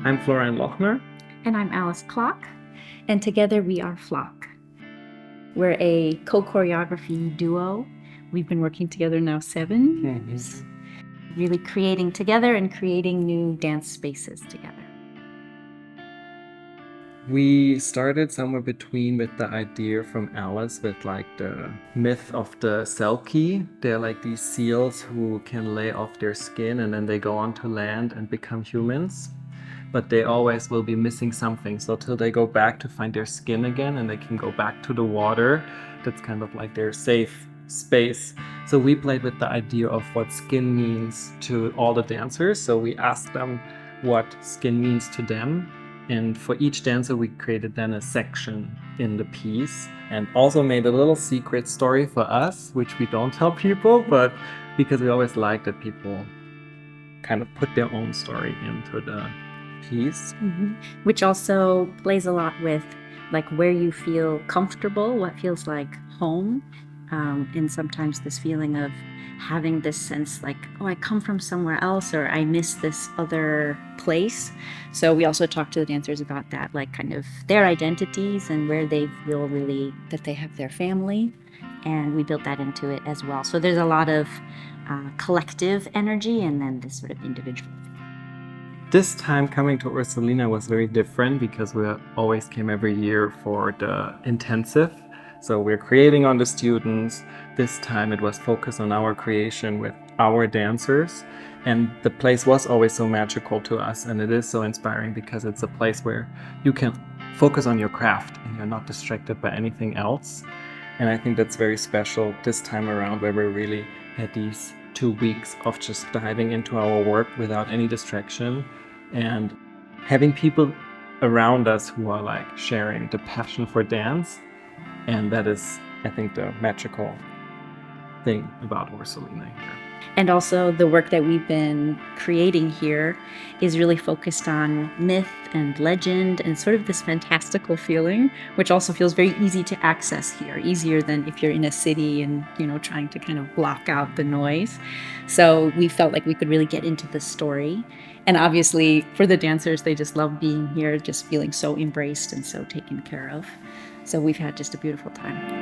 I'm Florian Lochner. And I'm Alice Klock, and together we are Flock. We're a co-choreography duo. We've been working together now 7 years, really creating together and creating new dance spaces together. We started somewhere between with the idea from Alice with like the myth of the selkie. They're like these seals who can lay off their skin and then they go onto land and become humans. But they always will be missing something. So till they go back to find their skin again and they can go back to the water, that's kind of like their safe space. So we played with the idea of what skin means to all the dancers. So we asked them what skin means to them. And for each dancer, we created then a section in the piece and also made a little secret story for us, which we don't tell people, but because we always like that people kind of put their own story into the piece. Which also plays a lot with like where you feel comfortable, what feels like home, and sometimes this feeling of having this sense like, oh, I come from somewhere else or I miss this other place. So we also talk to the dancers about that, like kind of their identities and where they feel really that they have their family, and we built that into it as well. So there's a lot of collective energy and then this sort of individual. This time coming to Orsolina was very different because we always came every year for the intensive. So we're creating on the students. This time it was focused on our creation with our dancers. And the place was always so magical to us. And it is so inspiring because it's a place where you can focus on your craft and you're not distracted by anything else. And I think that's very special this time around, where we really had these 2 weeks of just diving into our work without any distraction and having people around us who are like sharing the passion for dance. And that is, I think, the magical thing about Orsolina here. And also the work that we've been creating here is really focused on myth and legend and sort of this fantastical feeling, which also feels very easy to access here, easier than if you're in a city and, trying to kind of block out the noise. So we felt like we could really get into the story. And obviously for the dancers, they just love being here, just feeling so embraced and so taken care of. So we've had just a beautiful time.